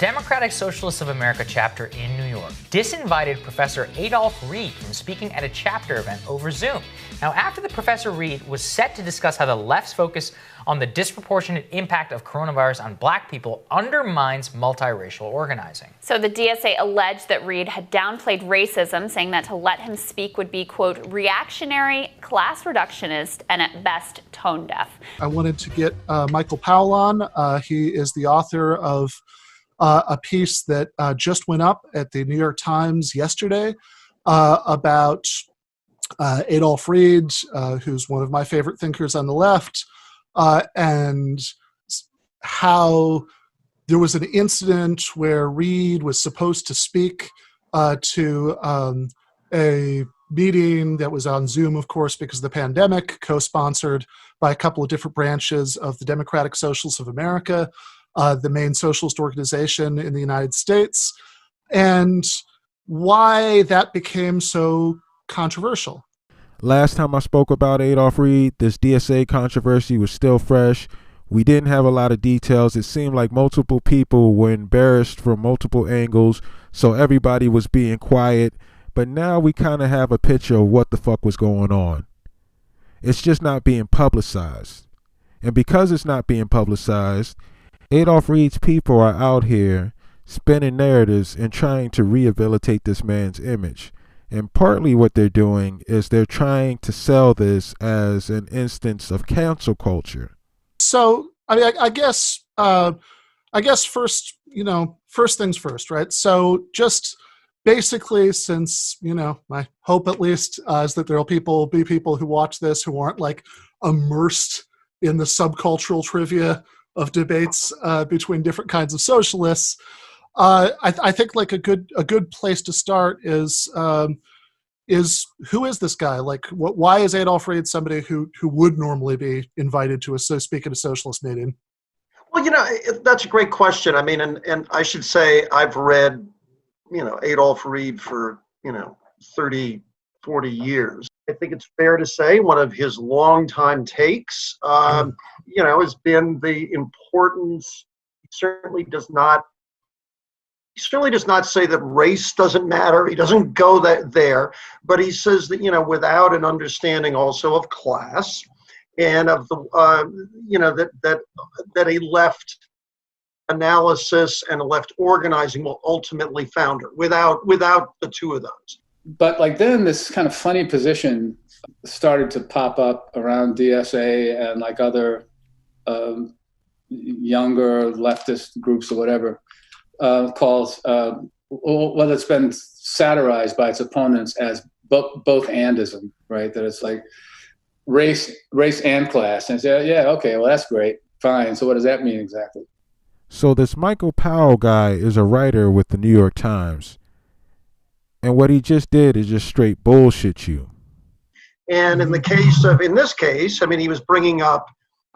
Democratic Socialists of America chapter in New York disinvited Professor Adolph Reed from speaking at a chapter event over Zoom. Now, after the Professor Reed was set to discuss how the left's focus on the disproportionate impact of coronavirus on black people undermines multiracial organizing. So the DSA alleged that Reed had downplayed racism, saying that to let him speak would be, quote, reactionary, class reductionist, and at best tone deaf. I wanted to get Michael Powell on. He is the author of a piece that just went up at the New York Times yesterday about Adolph Reed, who's one of my favorite thinkers on the left, and how there was an incident where Reed was supposed to speak to a meeting that was on Zoom, of course, because of the pandemic, co-sponsored by a couple of different branches of the Democratic Socialists of America, the main socialist organization in the United States, and why that became so controversial. Last time I spoke about Adolph Reed, this DSA controversy was still fresh. We didn't have a lot of details. It seemed like multiple people were embarrassed from multiple angles, so everybody was being quiet. But now we kind of have a picture of what the fuck was going on. It's just not being publicized. And because it's not being publicized, Adolph Reed's people are out here spinning narratives and trying to rehabilitate this man's image. And partly what they're doing is they're trying to sell this as an instance of cancel culture. So, I guess first things first, right? So just basically, since, my hope at least is that there will be people who watch this who aren't like immersed in the subcultural trivia of debates between different kinds of socialists. I think like a good place to start is who is this guy? Like, why is Adolph Reed somebody who would normally be invited to speak at a socialist meeting? Well, that's a great question. I mean, and I should say I've read, Adolph Reed for 30, 40 years. I think it's fair to say one of his longtime takes, has been the importance. He certainly does not say that race doesn't matter. He doesn't go there, but he says that, without an understanding also of class and of the, that a left analysis and a left organizing will ultimately founder without the two of those. But then this kind of funny position started to pop up around DSA and like other younger leftist groups or whatever, calls, it's been satirized by its opponents as both-andism, right? That it's like race and class. And say, yeah, okay, well, that's great, fine. So what does that mean exactly? So this Michael Powell guy is a writer with the New York Times. And what he just did is just straight bullshit you. And in this case, I mean, he was bringing up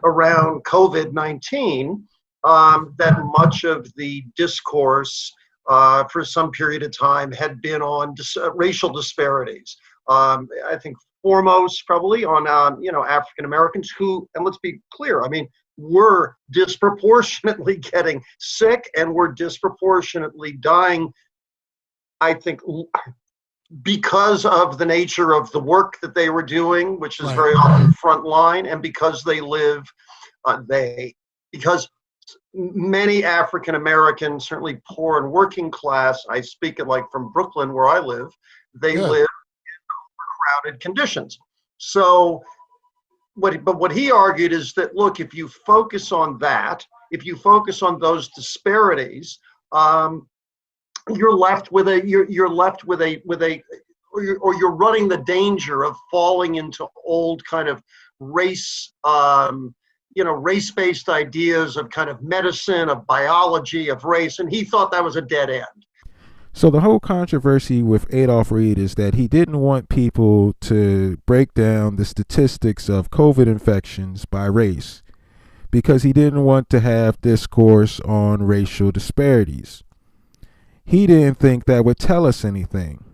around COVID-19 that much of the discourse for some period of time had been on racial disparities. I think foremost probably on, African Americans who, and let's be clear, I mean, were disproportionately getting sick and were disproportionately dying, I think, because of the nature of the work that they were doing, which is very often frontline, and because they live, because many African Americans, certainly poor and working class, I speak it like from Brooklyn where I live, they live in overcrowded conditions. So, what he argued is that, look, if you focus on that, if you focus on those disparities, you're running the danger of falling into old kind of race, race-based ideas of kind of medicine, of biology, of race, and he thought that was a dead end. So the whole controversy with Adolph Reed is that he didn't want people to break down the statistics of COVID infections by race because he didn't want to have discourse on racial disparities. He didn't think that would tell us anything.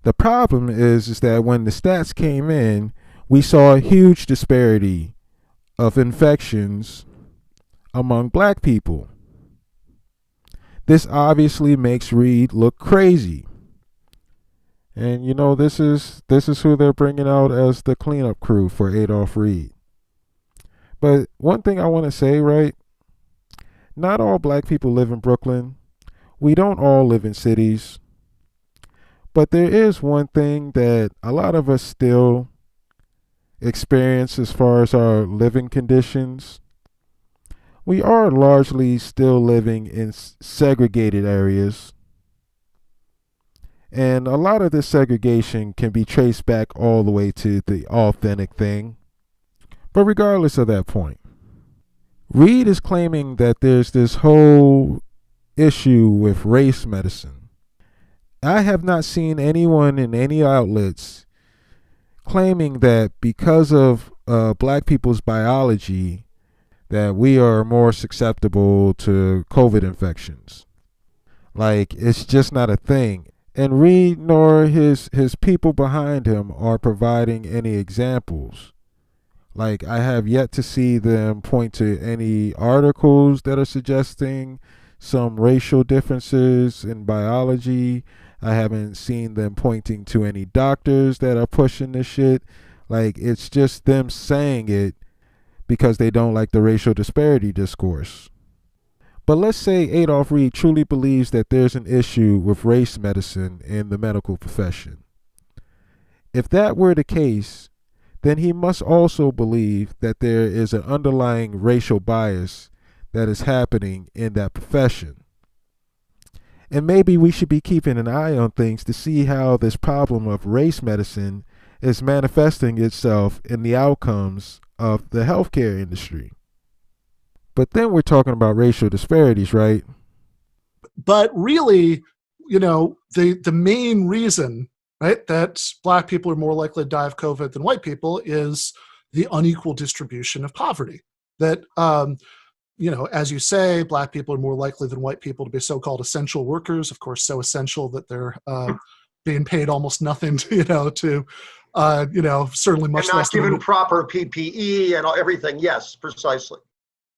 The problem is that when the stats came in, we saw a huge disparity of infections among black people. This obviously makes Reed look crazy. And this is who they're bringing out as the cleanup crew for Adolph Reed. But one thing I want to say, right? Not all black people live in Brooklyn. We don't all live in cities. But there is one thing that a lot of us still experience as far as our living conditions. We are largely still living in segregated areas. And a lot of this segregation can be traced back all the way to the authentic thing. But regardless of that point, Reed is claiming that there's this whole issue with race medicine. I have not seen anyone in any outlets claiming that because of black people's biology that we are more susceptible to COVID infections. Like, it's just not a thing. And Reed nor his people behind him are providing any examples. Like, I have yet to see them point to any articles that are suggesting some racial differences in biology. I haven't seen them pointing to any doctors that are pushing this shit. Like, it's just them saying it because they don't like the racial disparity discourse. But let's say Adolph Reed truly believes that there's an issue with race medicine in the medical profession. If that were the case, then he must also believe that there is an underlying racial bias that is happening in that profession. And maybe we should be keeping an eye on things to see how this problem of race medicine is manifesting itself in the outcomes of the healthcare industry. But then we're talking about racial disparities, right? But really, the main reason, right, that black people are more likely to die of COVID than white people is the unequal distribution of poverty. That, as you say, black people are more likely than white people to be so-called essential workers, of course, so essential that they're being paid almost nothing to certainly much and less. Not given proper PPE and everything. Yes, precisely.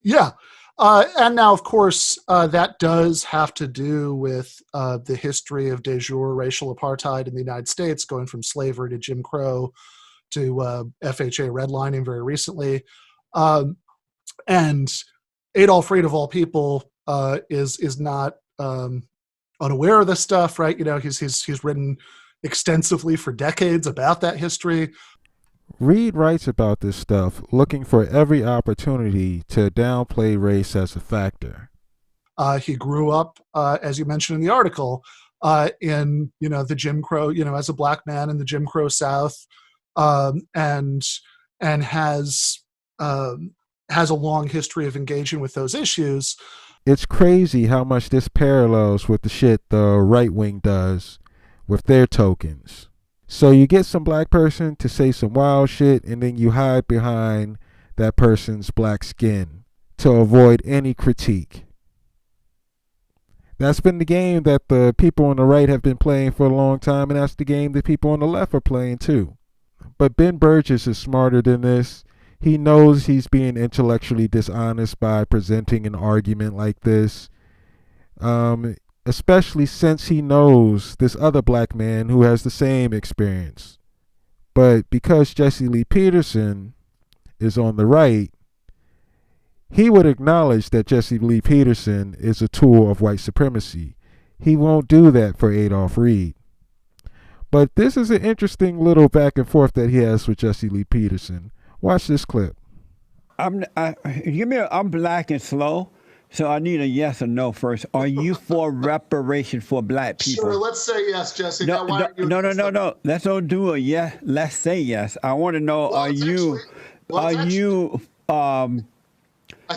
Yeah. And now, of course, that does have to do with the history of de jure racial apartheid in the United States, going from slavery to Jim Crow to FHA redlining very recently. And Adolph Reed, of all people, is not unaware of this stuff, right? He's written extensively for decades about that history. Reed writes about this stuff looking for every opportunity to downplay race as a factor. He grew up, as you mentioned in the article, in the Jim Crow, as a black man in the Jim Crow South, and has a long history of engaging with those issues. It's crazy how much this parallels with the shit the right wing does with their tokens. So you get some black person to say some wild shit, and then you hide behind that person's black skin to avoid any critique. That's been the game that the people on the right have been playing for a long time, and that's the game that people on the left are playing too. But Ben Burgis is smarter than this. He knows he's being intellectually dishonest by presenting an argument like this. Especially since he knows this other black man who has the same experience. But because Jesse Lee Peterson is on the right, he would acknowledge that Jesse Lee Peterson is a tool of white supremacy. He won't do that for Adolph Reed. But this is an interesting little back and forth that he has with Jesse Lee Peterson. Watch this clip. I'm black and slow. So I need a yes or no first. Are you for reparation for black people? Sure, let's say yes, Jesse. No. Let's don't do a yes. Let's say yes. I want to know: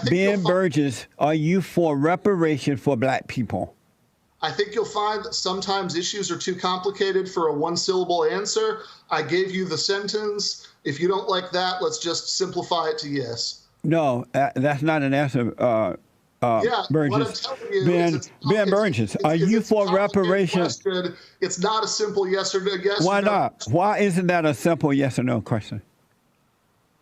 Ben Burgis? Are you for reparation for black people? I think you'll find that sometimes issues are too complicated for a one-syllable answer. I gave you the sentence. If you don't like that, let's just simplify it to yes. No, that's not an answer. Burgis. Ben Burgis, are you for reparations? It's not a simple yes or no. Yes. Why not? Why isn't that a simple yes or no question?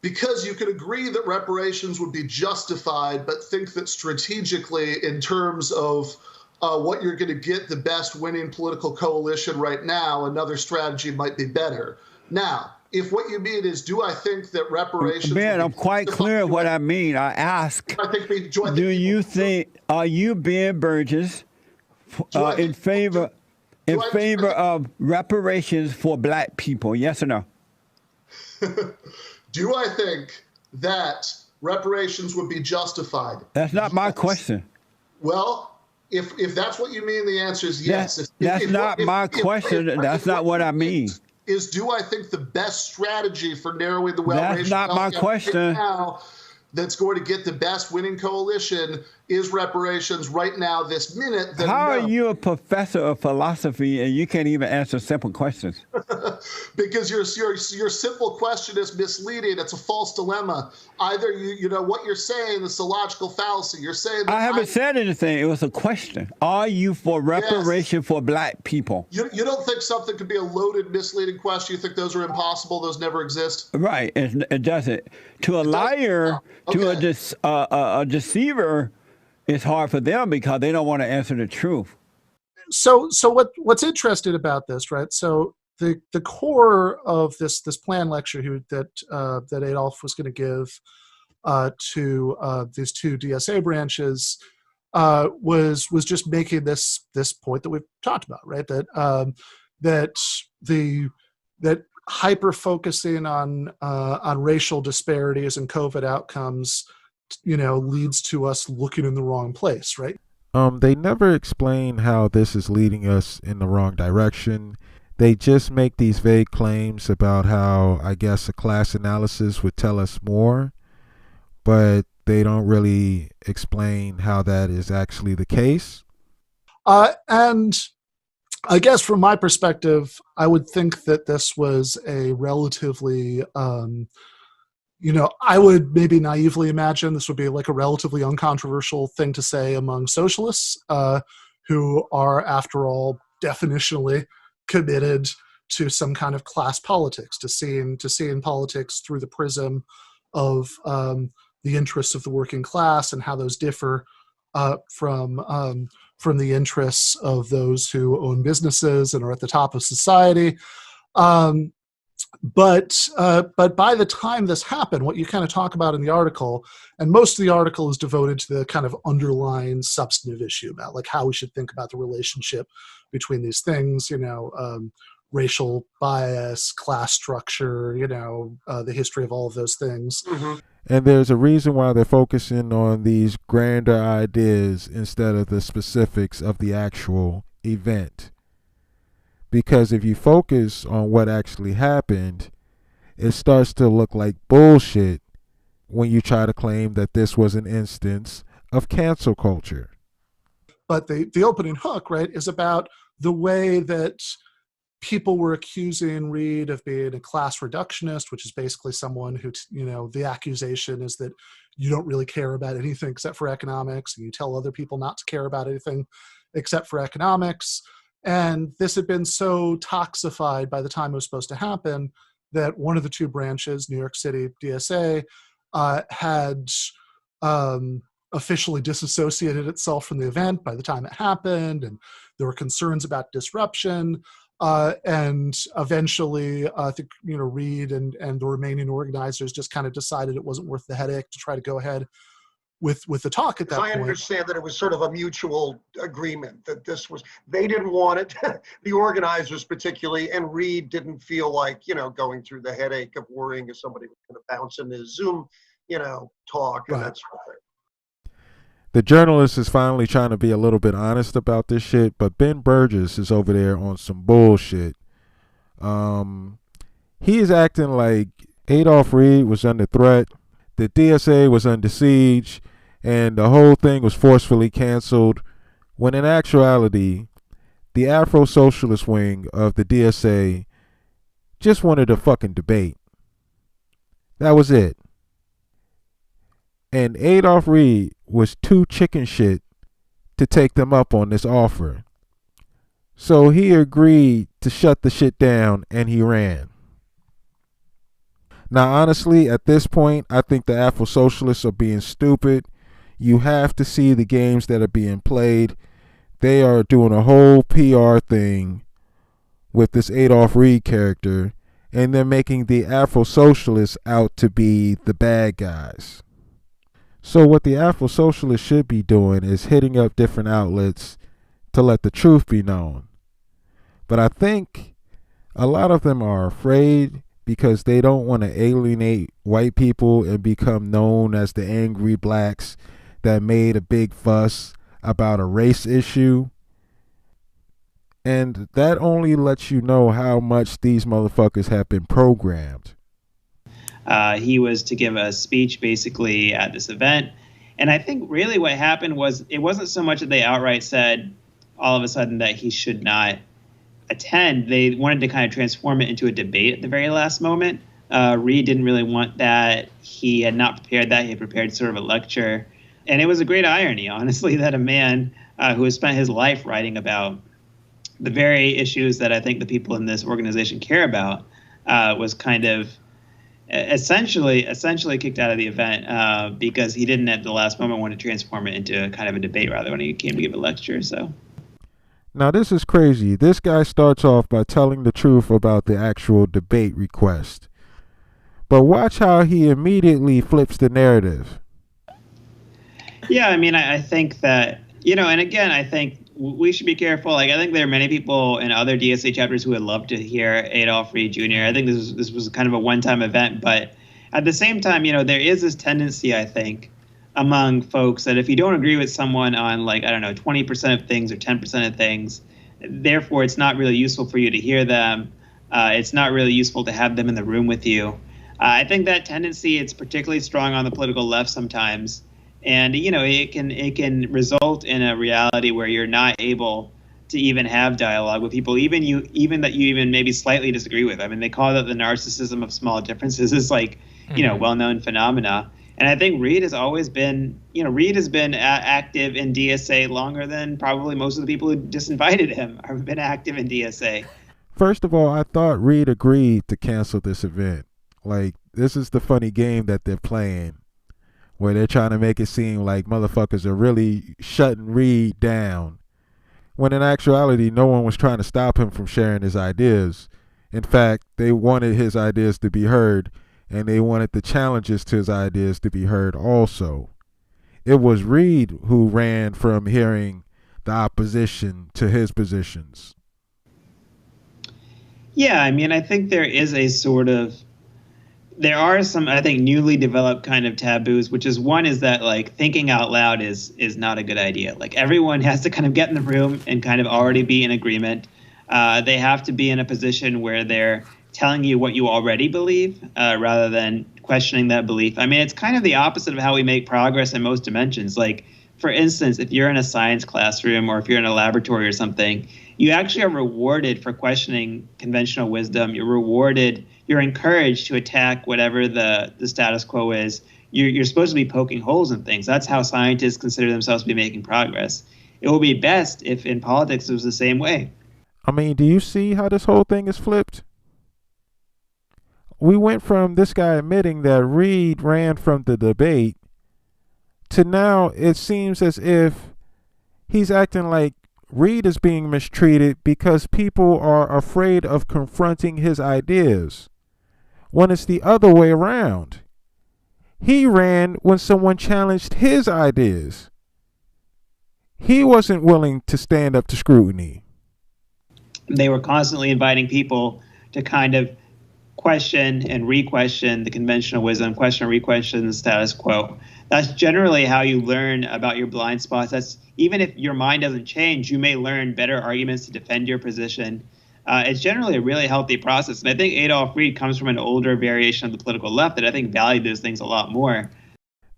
Because you could agree that reparations would be justified, but think that strategically, in terms of what you're going to get the best winning political coalition right now, another strategy might be better. Now, if what you mean is, do I think that reparations... Ben, I'm quite clear what I mean. I ask, are you, Ben Burgis, in favor of reparations for black people? Yes or no? Do I think that reparations would be justified? That's not my question. Well, if that's what you mean, the answer is yes. That's not my question. That's not what I mean. Do I think the best strategy for narrowing the That's not my question. Now that's going to get the best winning coalition is reparations right now, this minute? How are you a professor of philosophy and you can't even answer simple questions? Because your simple question is misleading. It's a false dilemma. Either you know what you're saying is a logical fallacy. You're saying that I haven't said anything. It was a question. Are you for reparation for black people? You don't think something could be a loaded, misleading question? You think those are impossible? Those never exist? Right. It doesn't. To a liar, to a deceiver, it's hard for them because they don't want to answer the truth. So what's interesting about this, right? So the core of this plan lecture that Adolph was going to give to these two DSA branches was just making this point that we've talked about, right? That hyper focusing on racial disparities and COVID outcomes, leads to us looking in the wrong place, right? They never explain how this is leading us in the wrong direction. They just make these vague claims about how, I guess, a class analysis would tell us more, but they don't really explain how that is actually the case. And I guess from my perspective, I would think that this was a relatively, I would maybe naively imagine this would be like a relatively uncontroversial thing to say among socialists who are, after all, definitionally committed to some kind of class politics, to seeing politics through the prism of the interests of the working class and how those differ from the interests of those who own businesses and are at the top of society. But by the time this happened, what you kind of talk about in the article, and most of the article is devoted to the kind of underlying substantive issue about like how we should think about the relationship between these things, racial bias, class structure, the history of all of those things. Mm-hmm. And there's a reason why they're focusing on these grander ideas instead of the specifics of the actual event. Because if you focus on what actually happened, it starts to look like bullshit when you try to claim that this was an instance of cancel culture. But the opening hook, right, is about the way that people were accusing Reed of being a class reductionist, which is basically someone who, the accusation is that you don't really care about anything except for economics, and you tell other people not to care about anything except for economics. And this had been so toxified by the time it was supposed to happen that one of the two branches, New York City DSA, had officially disassociated itself from the event by the time it happened, and there were concerns about disruption. And eventually, I think Reed and the remaining organizers just kind of decided it wasn't worth the headache to try to go ahead with the talk at that point. I understand that it was sort of a mutual agreement that they didn't want it, the organizers particularly, and Reed didn't feel like, going through the headache of worrying if somebody was going to bounce in his Zoom, talk and that sort of thing. The journalist is finally trying to be a little bit honest about this shit, but Ben Burgis is over there on some bullshit. He is acting like Adolph Reed was under threat, the DSA was under siege, and the whole thing was forcefully canceled, when in actuality, the Afro-Socialist wing of the DSA just wanted to fucking debate. That was it. And Adolph Reed was too chicken shit to take them up on this offer. So he agreed to shut the shit down, and he ran. Now, honestly, at this point, I think the Afro-Socialists are being stupid. You have to see the games that are being played. they are doing a whole PR thing with this Adolph Reed character, and they're making the Afro-socialists out to be the bad guys. So what the Afro-socialists should be doing is hitting up different outlets to let the truth be known. But I think a lot of them are afraid because they don't want to alienate white people and become known as the angry blacks that made a big fuss about a race issue. And that only lets you know how much these motherfuckers have been programmed. He was to give a speech basically at this event. And I think really what happened was it wasn't so much that they outright said all of a sudden that he should not attend. They wanted to kind of transform it into a debate at the very last moment. Reed didn't really want that. He had not prepared that. He had prepared sort of a lecture. And it was a great irony, honestly, that a man who has spent his life writing about the very issues that I think the people in this organization care about was kind of essentially kicked out of the event because he didn't at the last moment want to transform it into a kind of a debate rather when he came to give a lecture. So now this is crazy. This guy starts off by telling the truth about the actual debate request. But watch how he immediately flips the narrative. Yeah, I mean, I think that, and again, I think we should be careful. Like, I think there are many people in other DSA chapters who would love to hear Adolph Reed Jr. I think this was kind of a one-time event, but at the same time, there is this tendency, I think, among folks that if you don't agree with someone on 20% of things or 10% of things, therefore it's not really useful for you to hear them. It's not really useful to have them in the room with you. I think that tendency, it's particularly strong on the political left sometimes. And, it can result in a reality where you're not able to even have dialogue with people, even that you maybe slightly disagree with. I mean, they call that the narcissism of small differences. It's well-known phenomena. And I think Reed has always been, active in DSA longer than probably most of the people who disinvited him have been active in DSA. First of all, I thought Reed agreed to cancel this event. Like, this is the funny game that they're playing, where they're trying to make it seem like motherfuckers are really shutting Reed down, when in actuality, no one was trying to stop him from sharing his ideas. In fact, they wanted his ideas to be heard, and they wanted the challenges to his ideas to be heard also. It was Reed who ran from hearing the opposition to his positions. Yeah, I mean, I think there are some, I think, newly developed kind of taboos, which is one is that thinking out loud is not a good idea. Like, everyone has to kind of get in the room and kind of already be in agreement. They have to be in a position where they're telling you what you already believe rather than questioning that belief. I mean, it's kind of the opposite of how we make progress in most dimensions. Like, for instance, if you're in a science classroom or if you're in a laboratory or something, you actually are rewarded for questioning conventional wisdom. You're encouraged to attack whatever the status quo is. You're supposed to be poking holes in things. That's how scientists consider themselves to be making progress. It will be best if in politics it was the same way. I mean, do you see how this whole thing is flipped? We went from this guy admitting that Reed ran from the debate to now it seems as if he's acting like Reed is being mistreated because people are afraid of confronting his ideas, when it's the other way around. He ran when someone challenged his ideas. He wasn't willing to stand up to scrutiny. They were constantly inviting people to kind of question and re-question the conventional wisdom, question and re-question the status quo. That's generally how you learn about your blind spots. That's even if your mind doesn't change, you may learn better arguments to defend your position. It's generally a really healthy process. And I think Adolph Reed comes from an older variation of the political left that I think valued those things a lot more.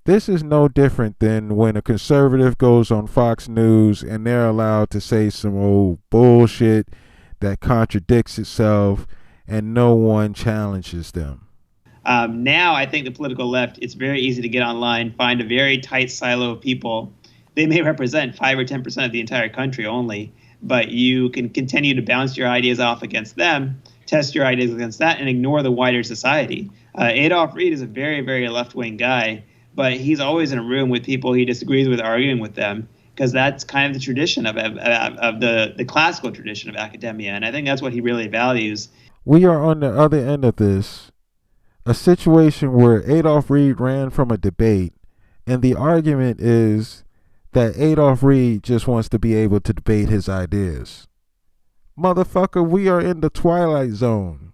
This is no different than when a conservative goes on Fox News and they're allowed to say some old bullshit that contradicts itself and no one challenges them. Now, I think the political left, it's very easy to get online, find a very tight silo of people. They may represent 5 or 10% of the entire country only, but you can continue to bounce your ideas off against them, test your ideas against that, and ignore the wider society. Adolph Reed is a very, very left-wing guy, but he's always in a room with people he disagrees with, arguing with them. because that's kind of the tradition of the classical tradition of academia, and I think that's what he really values. We are on the other end of this, a situation where Adolph Reed ran from a debate, and the argument is that Adolph Reed just wants to be able to debate his ideas. Motherfucker, we are in the Twilight Zone.